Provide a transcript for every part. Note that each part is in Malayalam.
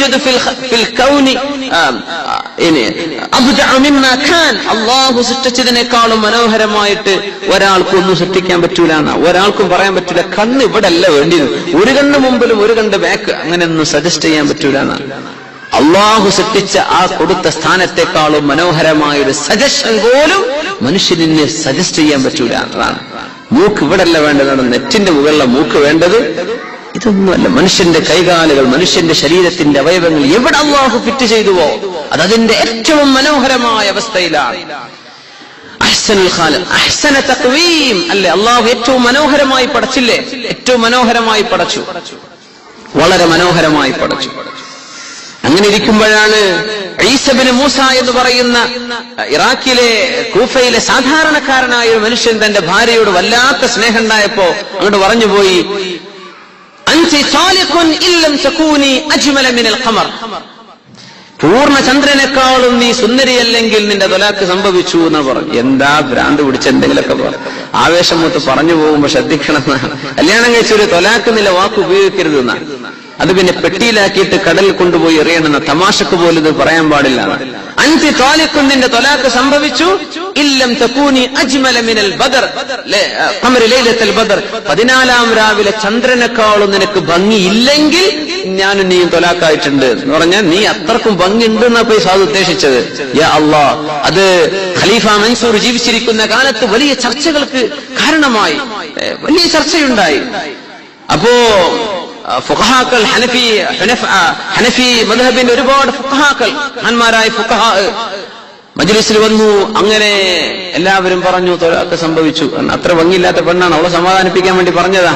യൂജദു ഫിൽ കൗനി അബ്ദഅ മിമ്മാ കാൻ. അല്ലാഹു സൃഷ്ടിച്ചതിനേക്കാളും മനോഹരമായിട്ട് ഒരാൾക്കൊന്നും സൃഷ്ടിക്കാൻ പറ്റൂല. ഒരാൾക്കും പറയാൻ പറ്റൂല കണ്ണ് ഇവിടെ അല്ല വേണ്ടിയത്, ഒരു കണ്ണ് മുമ്പിലും ഒരു കണ്ണ് ബാക്ക്, അങ്ങനെയൊന്നും സജസ്റ്റ് ചെയ്യാൻ പറ്റൂല. അള്ളാഹു സൃഷ്ടിച്ച ആ കൊടുത്ത സ്ഥാനത്തെക്കാളും മനോഹരമായൊരു സജഷൻ പോലും മനുഷ്യനെ സജസ്റ്റ് ചെയ്യാൻ പറ്റൂല എന്നതാണ്. മൂക്ക് ഇവിടെ അല്ല വേണ്ടതാണ്, നെറ്റിന്റെ മുകളിലെ മൂക്ക് വേണ്ടത്. ഇതൊന്നുമല്ല. മനുഷ്യന്റെ കൈകാലുകൾ, മനുഷ്യന്റെ ശരീരത്തിന്റെ അവയവങ്ങൾ എവിടെ അള്ളാഹു ഫിറ്റ് ചെയ്തുവോ അതതിന്റെ ഏറ്റവും മനോഹരമായ അവസ്ഥയിലാണ്. അഹ്സനുൽ ഖാലിഖ്, അഹ്സന തഖ്വീം അല്ലേ, അള്ളാഹു ഏറ്റവും മനോഹരമായി പടച്ചില്ലേ, ഏറ്റവും മനോഹരമായി പടച്ചു, വളരെ മനോഹരമായി പടച്ചു. അങ്ങനെ ഇരിക്കുമ്പോഴാണ് ഈസ ഇബ്നു മൂസ എന്ന് പറയുന്ന ഇറാഖിലെ കൂഫയിലെ സാധാരണക്കാരനായ ഒരു മനുഷ്യൻ തന്റെ ഭാര്യയോട് വല്ലാത്ത സ്നേഹം ഉണ്ടായപ്പോ അങ്ങോട്ട് പറഞ്ഞുപോയി, അൻതി സാലിഖുൻ ഇല്ലം തകൂനി അജ്മല മിനൽ ഖമർ. പൂർണ്ണ ചന്ദ്രനേക്കാളും നീ സുന്ദരിയല്ലെങ്കിൽ നിന്റെ തൊലാക്ക് സംഭവിച്ചു എന്ന് പറഞ്ഞു. എന്താ ഭ്രാന്ത് പിടിച്ച എന്തെങ്കിലുമൊക്കെ ആവേശം മൂത്ത് പറഞ്ഞു പോകുമ്പോ ശ്രദ്ധിക്കണം എന്നാണ്. കല്യാണം കഴിച്ചൊരു തൊലാക്ക് നില വാക്ക് ഉപയോഗിക്കരുത് എന്നാണ്. അത് പിന്നെ പെട്ടിയിലാക്കിയിട്ട് കടലിൽ കൊണ്ടുപോയി എറിയണമെന്ന തമാശക്ക് പോലും ഇത് പറയാൻ പാടില്ല. അൻതി താലിഖുൻ, നിന്റെ തൊലാക്ക് സംഭവിച്ചു, ഇല്ലം തകൂനി അജ്മല മിനൽ ബദർ ഖമർ ലൈലത്തുൽ ബദർ, 14 രാവിലെ ചന്ദ്രനേക്കാളും നിനക്ക് ഭംഗിയില്ലെങ്കിൽ ഞാനും നീയും തൊലാക്കായിട്ടുണ്ട് എന്ന് പറഞ്ഞാൽ നീ അത്രക്കും ഭംഗിയുണ്ട് എന്നാ പോയി സാധു ഉദ്ദേശിച്ചത്. യാ അല്ലാഹ്, അത് ഖലീഫ മൻസൂർ ജീവിച്ചിരിക്കുന്ന കാലത്ത് വലിയ ചർച്ചകൾക്ക് കാരണമായി, വലിയ ചർച്ചയുണ്ടായി. അപ്പോ ഫുഖഹാക്കൾ, ഹനഫി മദ്ഹബിന്റെ ഒരുപാട് ഫുഖഹാക്കൾ, മഹാന്മാരായ ഫുഖഹാ മജ്ലിസിൽ വന്നു. അങ്ങനെ എല്ലാവരും പറഞ്ഞു തൊലാക്ക് സംഭവിച്ചു. അത്ര ഭംഗിയില്ലാത്ത പെണ്ണാണ്, അവളെ സമാധാനിപ്പിക്കാൻ വേണ്ടി പറഞ്ഞതാ.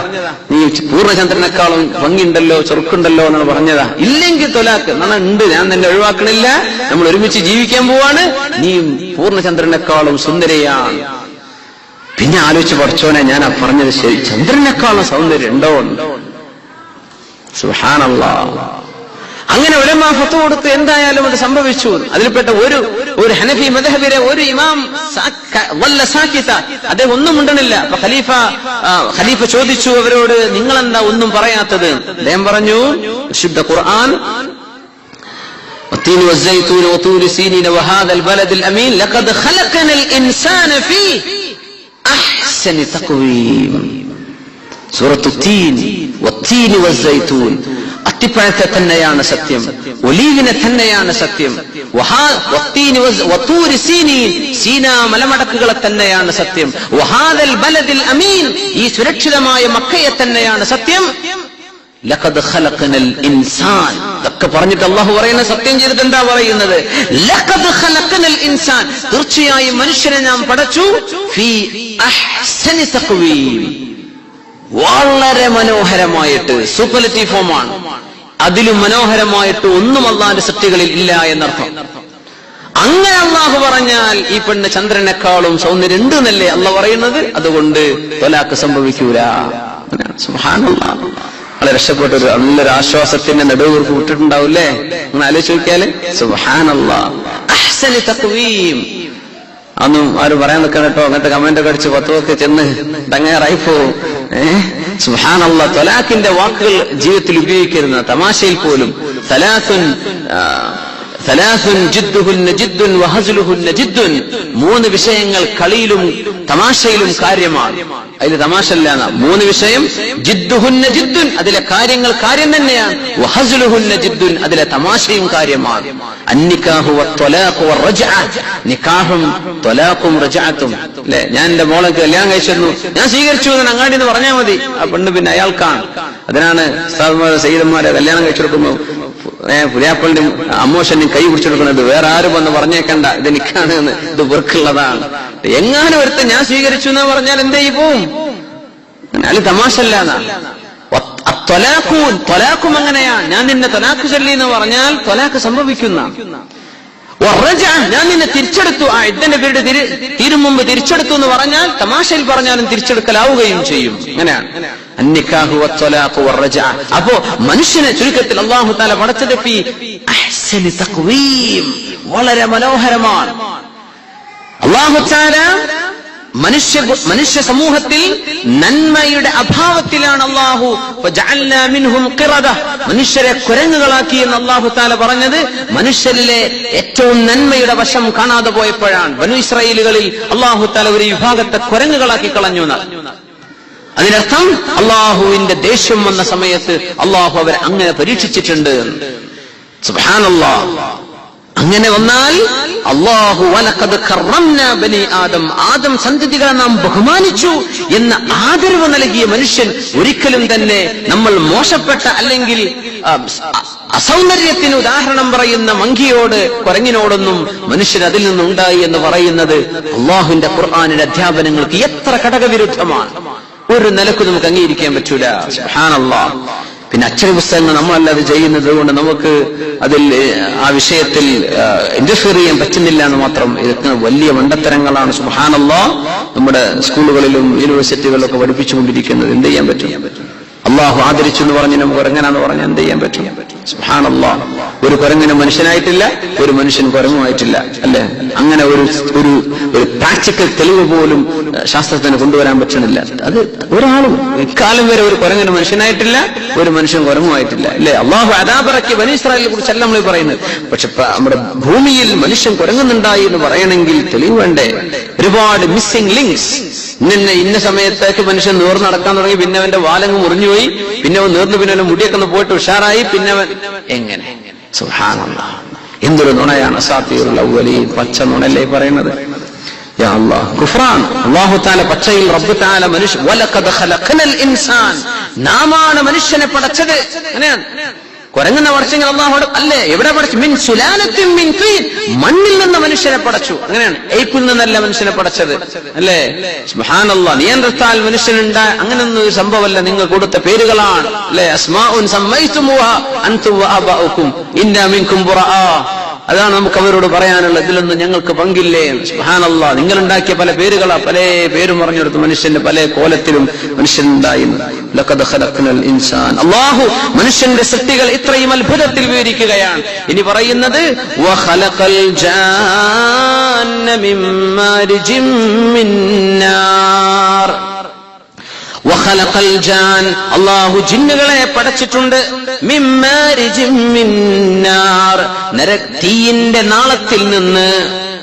നീ പൂർണ്ണചന്ദ്രനേക്കാളും ഭംഗിയുണ്ടല്ലോ, ചൊറുക്കുണ്ടല്ലോ എന്നാണ് പറഞ്ഞതാ. ഇല്ലെങ്കിൽ തൊലാക്ക് എന്നാണ് ഉണ്ട്, ഞാൻ നിന്നെ ഒഴിവാക്കണില്ല, നമ്മൾ ഒരുമിച്ച് ജീവിക്കാൻ പോവാണ്, നീ പൂർണ്ണചന്ദ്രനേക്കാളും സുന്ദരിയാണ്. പിന്നെ ആലോചിച്ച് പഠിച്ചോനെ, ഞാൻ ആ പറഞ്ഞത് ശരി, ചന്ദ്രനേക്കാളും സൗന്ദര്യം ഉണ്ടോ? സുബ്ഹാനല്ലാഹ്. അങ്ങനെ ഉലമാ ഫത്വ കൊടുത്ത് എന്തായാലും അത് സംഭവിച്ചു. അതിൽപ്പെട്ട ഒരു ഹനഫി മദ്ഹബിലെ ഒരു ഇമാം അദ്ദേഹം ഒന്നും മിണ്ടണില്ല. അപ്പൊ ഖലീഫ ചോദിച്ചു അവരോട്, നിങ്ങളെന്താ ഒന്നും പറയാത്തത്? അദ്ദേഹം പറഞ്ഞു, വിശുദ്ധ ഖുർആൻ والتين والزيتون وطور سينين وهذا البلد الأمين لقد خلقنا الإنسان في أحسن تقويم. സൂറത്തു തീൻ, വത്തീൻ വസ്സൈതൂൻ, അത്തിപ്പഴത്തെ തന്നെയാണ് സത്യം, ഒലീവിനെ തന്നെയാണ് സത്യം, വത്തൂരി സീനീൻ, സീനാ മലമടക്കുകളെ തന്നെയാണ് സത്യം, വഹാദൽ ബലദിൽ അമീൻ, ഈ സുരക്ഷിതമായ മക്കയെ തന്നെയാണ് സത്യം. ലഖദ് ഖലഖനൽ ഇൻസാൻ, ഇതൊക്കെ പറഞ്ഞിട്ട് അല്ലാഹു പറയുന്ന സത്യം ചെയ്തിട്ട് എന്താ പറയുന്നത്? ലഖദ് ഖലഖനൽ ഇൻസാൻ, തീർച്ചയായും മനുഷ്യനെ നാം പടച്ചു, ഫീ അഹ്സനി തഖ്വീം, വളരെ മനോഹരമായിട്ട്, സൂപ്പർലേറ്റീവ് ഫോമാണ്, അതിലും മനോഹരമായിട്ട് ഒന്നും അള്ളാന്റെ സൃഷ്ടികളിൽ ഇല്ല എന്നർത്ഥം. അങ്ങനെ അള്ളാഹു പറഞ്ഞാൽ ഈ പെണ്ണ് ചന്ദ്രനേക്കാളും സൗന്ദര്യം ഉണ്ട് എന്നല്ലേ അള്ളാഹ് പറയുന്നത്. അതുകൊണ്ട് തൊലാക്ക് സംഭവിക്കൂല. സുബ്ഹാനല്ലാഹ്. വളരെ രക്ഷപ്പെട്ട ഒരു നല്ലൊരു ആശ്വാസത്തിന്റെ നെടുവീർപ്പ് വിട്ടിട്ടുണ്ടാവൂല്ലേ? അങ്ങനെ ആലോചിച്ച് നോക്കിയാല്. സുബ്ഹാനല്ലാഹ്. അഹ്സനി തഖ്വീം. അതൊന്നും ആരും പറയാൻ നിൽക്കണം കേട്ടോ. അങ്ങനത്തെ കമന്റ് ഒക്കെ അടിച്ച് പത്തുമൊക്കെ ചെന്ന് ഡങ്ങേറായി പോവും. സുബ്ഹാനല്ലാഹ്. തൊലാഖിന്റെ വാക്കുകൾ ജീവിതത്തിൽ ഉപയോഗിക്കരുന്ന തമാശയിൽ പോലും മൂന്ന് വിഷയങ്ങൾ കളിയിലും തമാശയിലും കാര്യമാണ്. അതിൽ തമാശല്ല. 3 വിഷയം ജിദ്ദുഹുന്ന ജിദ്ദുൻ, അതിലെ കാര്യങ്ങൾ കാര്യം തന്നെയാണ്. വഹസ്ലുഹുന്ന ജിദ്ദുൻ, അതിലെ തമാശയും കാര്യമാണ്. അന്നിക്കാഹു വത്വലാഖു വറജ്അ, നിക്കാഹും ത്വലാഖും റജ്അത്തും. അല്ലെ, ഞാൻ എന്റെ മോളെ കല്യാണം കഴിച്ചിരുന്നു, ഞാൻ സ്വീകരിച്ചു എന്ന് അങ്ങാടി എന്ന് പറഞ്ഞാൽ മതി. ആ പെണ്ണ് പിന്നെ അയാൾക്കാണ്. അതിനാണ് ഉസ്താദുമാരെ സയ്യിദന്മാരെ കല്യാണം കഴിച്ചെടുക്കുമ്പോൾ പുലിയാപ്പളിന്റെ അമ്മോഷനും കൈ പിടിച്ചെടുക്കുന്നത്. വേറെ ആരും വന്ന് പറഞ്ഞേക്കണ്ട ഇത് നിക്കാണ് എന്ന്, ഇത് വെറുക്കുള്ളതാണ്. എങ്ങാനും ഒരുത്ത ഞാൻ സ്വീകരിച്ചു എന്ന് പറഞ്ഞാൽ എന്തേ പോവും. അതിൽ തമാശല്ലാന്നാ. ത്വലാഖും അങ്ങനെയാണ്. ഞാൻ നിന്നെ ത്വലാഖ് ചൊല്ലി എന്ന് പറഞ്ഞാൽ ത്വലാഖ് സംഭവിക്കുന്ന. ഞാൻ നിന്നെ തിരിച്ചെടുത്തു, ആ ഇദ്ദന്റെ പീരീഡ് തീരും മുമ്പ് തിരിച്ചെടുത്തു എന്ന് പറഞ്ഞാൽ തമാശയിൽ പറഞ്ഞാലും തിരിച്ചെടുക്കലാവുകയും ചെയ്യും. അങ്ങനെയാണ്. അന്നിക്കാഹു വത്വലാഖു വറജ്അ. അപ്പോ മനുഷ്യനെ ചുരുക്കത്തിൽ അല്ലാഹു തആല പടച്ചത് ഫീ അഹ്സനി തഖ്വീം, വളരെ മനോഹരമാണ്. അല്ലാഹു തആല മനുഷ്യ സമൂഹത്തിൽ നന്മയുടെ അഭാവത്തിലാണ് അല്ലാഹു ഫജഅൽനാ മിൻഹും ഖിറദ, മനുഷ്യരെ കുരങ്ങുകളാക്കി എന്ന് അല്ലാഹു തആല പറഞ്ഞത് മനുഷ്യരിലെ ഏറ്റവും നന്മയുടെ വശം കാണാതെ പോയപ്പോഴാണ്. ബനൂ ഇസ്രായേലുകളിൽ അല്ലാഹു തആല ഒരു വിഭാഗത്തെ കുരങ്ങുകളാക്കി കളഞ്ഞു എന്നാണ്. അതിനർത്ഥം അല്ലാഹുവിന്റെ ദേഷ്യം വന്ന സമയത്ത് അല്ലാഹു അവരെ അങ്ങനെ പരീക്ഷിച്ചിട്ടുണ്ട്. സുബ്ഹാനല്ലാഹ്. അങ്ങനെ വന്നാൽ അല്ലാഹു വലഖദ് കറംനാ ബനി ആദം സന്തതികളെ നാം ബഹുമാനിച്ചു എന്ന ആദരവ് നൽകിയ മനുഷ്യൻ ഒരിക്കലും തന്നെ നമ്മൾ മോശപ്പെട്ട അല്ലെങ്കിൽ അസൗന്ദര്യത്തിന് ഉദാഹരണം പറയുന്ന മങ്കിയോട് കുരങ്ങിനോടൊന്നും മനുഷ്യൻ അതിൽ നിന്നുണ്ടായി എന്ന് പറയുന്നത് അല്ലാഹുവിന്റെ ഖുർആനിന്റെ അധ്യാപനങ്ങൾക്ക് എത്ര ഘടകവിരുദ്ധമാണ്. ഒരു നിലക്ക് നമുക്ക് അംഗീകരിക്കാൻ പറ്റൂല. സുബ്ഹാനല്ലാഹ്. പിന്നെ അച്ചടി പുസ്തകങ്ങൾ നമ്മളല്ലാതെ ചെയ്യുന്നത് കൊണ്ട് നമുക്ക് അതിൽ ആ വിഷയത്തിൽ ഇന്റർഫിയർ ചെയ്യാൻ പറ്റുന്നില്ല എന്ന് മാത്രം. ഇതൊക്കെ വലിയ മണ്ടത്തരങ്ങളാണ്. സുബ്ഹാനല്ലാഹ്. നമ്മുടെ സ്കൂളുകളിലും യൂണിവേഴ്സിറ്റികളിലും ഒക്കെ പഠിപ്പിച്ചുകൊണ്ടിരിക്കുന്നത്. എന്ത് ചെയ്യാൻ പറ്റും? അള്ളാഹു ആദരിച്ചു എന്ന് പറഞ്ഞ് നമുക്ക് കുരങ്ങനാന്ന് പറഞ്ഞാൽ എന്ത് ചെയ്യാൻ പറ്റും? സുബ്ഹാനല്ലാഹ്. ഒരു കുരങ്ങനും മനുഷ്യനായിട്ടില്ല, ഒരു മനുഷ്യൻ കുരങ്ങുമായിട്ടില്ല, അല്ലെ? അങ്ങനെ ഒരു പ്രാക്ടിക്കൽ തെളിവ് പോലും ശാസ്ത്രത്തിന് കൊണ്ടുവരാൻ പറ്റണില്ല. അത് ഒരാളും ഇക്കാലം വരെ ഒരു കുരങ്ങനും മനുഷ്യനായിട്ടില്ല, ഒരു മനുഷ്യൻ കുരങ്ങുമായിട്ടില്ല, അല്ലെ? അള്ളാഹു അദാബറക്കി ബനീ ഇസ്രായേലിനെ കുറിച്ചല്ല നമ്മൾ പറയുന്നത്. പക്ഷെ നമ്മുടെ ഭൂമിയിൽ മനുഷ്യൻ കുരങ്ങുന്നുണ്ടായി എന്ന് പറയണമെങ്കിൽ തെളിവ് വേണ്ടേ? ഒരുപാട് മിസ്സിംഗ് ലിങ്ക്സ്. ഇന്ന സമയത്തേക്ക് മനുഷ്യൻ നേർന്ന് നടക്കാൻ തുടങ്ങി, പിന്നെ അവന്റെ വാലങ്ങ് മുറിഞ്ഞുപോയി, പിന്നെ അവൻ നേർന്ന്, പിന്നെ അവന്റെ മുടിയൊക്കെ ഒന്ന് പോയിട്ട് ഉഷാറായി, പിന്നെ അവൻ എങ്ങനെ? സുബ്ഹാനല്ലാഹ്. എന്തൊരു നുണയാണ്. അസാത്തീറുൽ അവ്വലീൻ. പച്ച നുണല്ലേ പറയുന്നത്? യാ അല്ലാഹ്, കുഫ്റാൻ. അല്ലാഹു തആല പച്ചയിൽ റബ്ബ് തആല മനുഷ്യ വലഖദ് ഖലഖനൽ ഇൻസാൻ, നാമാണ് മനുഷ്യനെ പടച്ചത്. അങ്ങനെയാണ്. കുരങ്ങുന്ന പടച്ചെങ്കിൽ അല്ലാഹു അല്ലേ? എവിടെ പടച്ചു? മിൻ സുലാലത്തിൻ മിൻ തീൻ, മണ്ണിൽ നിന്ന് മനുഷ്യനെ പടച്ചു. അങ്ങനെയാണ്. എയ്പിൽ നിന്നല്ല മനുഷ്യനെ പടച്ചത്, അല്ലേ? സുബ്ഹാനല്ലാഹ്. നിയന്ത്രിച്ചാൽ മനുഷ്യനുണ്ടായ അങ്ങനെയൊന്നും ഒരു സംഭവമല്ല. നിങ്ങൾ കൊടുത്ത പേരുകളാണ്, അല്ലേ? അസ്മാഉൻ സമ്മൈതുമുഹാ അൻതും വഅബാഉകും ഇന്നാ മിൻകും ബുറാആ. അതാണ് നമുക്ക് അവരോട് പറയാനുള്ളത്. ഇതിലൊന്നും ഞങ്ങൾക്ക് പങ്കില്ലേ. സുബ്ഹാനല്ലാഹ്. നിങ്ങൾ ഉണ്ടാക്കിയ പല പേരുകളാ, പല പേരും പറഞ്ഞെടുത്ത് മനുഷ്യന്റെ പല കോലത്തിലും മനുഷ്യനുണ്ടായി. ലഖദ് ഖലഖനൽ ഇൻസാൻ. അല്ലാഹു മനുഷ്യന്റെ സൃഷ്ടികൾ ഇത്രയും അത്ഭുതത്തിൽ വിവരിക്കുകയാണ്. ഇനി പറയുന്നത് വഖലഖൽ ജാന്ന മിൻ മാരിജിൻ മിൻ നാർ. വഖലഖൽ ജാൻ, അല്ലാഹു ജിന്നുകളെ പടച്ചിട്ടുണ്ട്. മിൻ മാരിജിൻ മിൻ നാർ, തീയിന്റെ നാളത്തിൽ നിന്ന്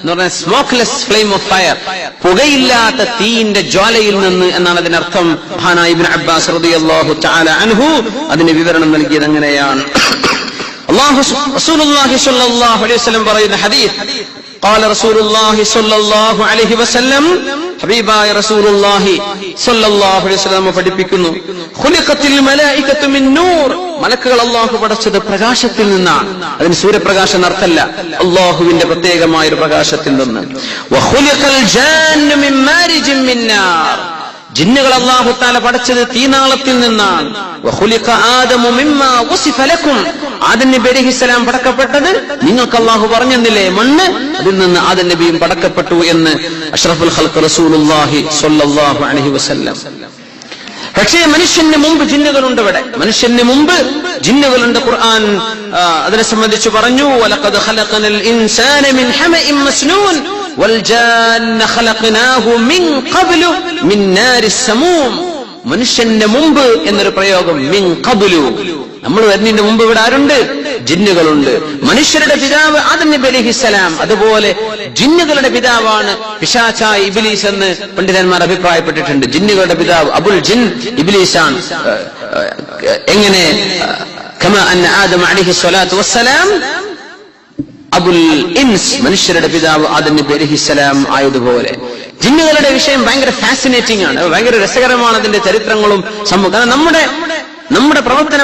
എന്ന് പറഞ്ഞാൽ സ്മോക്ക്ലെസ് ഫ്ലെയിം ഓഫ് ഫയർ, പുകയില്ലാത്ത തീയിന്റെ ജ്വാലയിൽ നിന്ന് എന്നാണ് അതിനർത്ഥം. മഹാനായ ഇബ്നു അബ്ബാസ് റളിയല്ലാഹു തആല അൻഹു അതിന് വിവരണം നൽകിയത് അങ്ങനെയാണ്. റസൂലുള്ളാഹി സ്വല്ലല്ലാഹു അലൈഹി വസല്ലം പറയുന്ന ഹദീസ്, قال رسول الله صلى الله عليه وسلم, ഹബീബായ റസൂലുള്ളാഹി സ്വല്ലല്ലാഹു അലൈഹി വസല്ലം പഠിപ്പിക്കുന്നു, ഖുലിഖത്തിൽ മലായികത്തു മിൻ നൂർ, മലക്കുകൾ അല്ലാഹു പടച്ചത് പ്രകാശത്തിൽ നിന്നാണ്. അതിന് സൂര്യപ്രകാശം അർത്ഥമല്ല, അല്ലാഹുവിന്റെ പ്രത്യേകമായ ഒരു പ്രകാശത്തിൽ നിന്ന്. വഖുലിഖൽ ജാന്നു മിൻ മാരിജിൻ മിൻ നാർ, ജിന്നുകൾ അല്ലാഹു തആല പടച്ചത് തീനാളത്തിൽ നിന്നാണ്. വഖുലിഖ ആദമു മിമ്മാ വസിഫ ലക്കും, ആദം നബി അലൈഹിസ്സലാം പടക്കപ്പെട്ടത് നിങ്ങൾക്ക് അല്ലാഹു പറഞ്ഞെന്നില്ലേ, മണ്ണ്, അതിൽ നിന്ന് ആദം നബിയും പടക്കപ്പെട്ടു എന്ന് അഷ്റഫുൽ ഖൽഖ് റസൂലുള്ളാഹി സ്വല്ലല്ലാഹു അലൈഹി വസല്ലം. പക്ഷേ മനുഷ്യന് മുമ്പ് ജിന്നുകളുണ്ട്. ഇവിടെ മനുഷ്യന് മുമ്പ് ജിന്നുകളുണ്ട്. ഖുർആൻ അതിനെ സംബന്ധിച്ച് പറഞ്ഞു, വലഖദ് ഖലഖനൽ ഇൻസാന മിൻ ഹമഇൻ മസ്നൂൻ വൽ ജാന്ന ഖലഖനാഹു മിൻ ഖബ്ലു മിൻ നാരിസ് സമൂം. മനുഷ്യന്റെ മുമ്പ് എന്നൊരു പ്രയോഗം, മിൻ ഖബ്ലു, നമ്മൾ വരുന്നതിന്റെ മുമ്പ് ഇവിടെ ആരുണ്ട്? ജിന്നുകളുണ്ട്. മനുഷ്യരുടെ പിതാവ് ആദം നബി അലൈഹിസ്സലാം, അതുപോലെ ജിന്നുകളുടെ പിതാവാണ് പിശാചായ ഇബ്ലീസ് എന്ന് പണ്ഡിതന്മാർ അഭിപ്രായപ്പെട്ടിട്ടുണ്ട്. ജിന്നുകളുടെ പിതാവ് അബുൽ ജിൻ ഇബ്ലീസാണ്. എങ്ങനെ? കമാ അന്ന ആദം അലൈഹിസ്സലാത്തു വസ്സലാം അബുൽ ഇൻസ്, മനുഷ്യരുടെ പിതാവ് ആദം നബി അലൈഹിസ്സലാം ആയതുപോലെ ജിന്നുകളുടെ വിഷയം ഭയങ്കര ഫാസിനേറ്റിംഗ് ആണ്, ഭയങ്കര രസകരമാണ് അതിന്റെ ചരിത്രങ്ങളും സംഭവം. കാരണം നമ്മുടെ പ്രവർത്തനം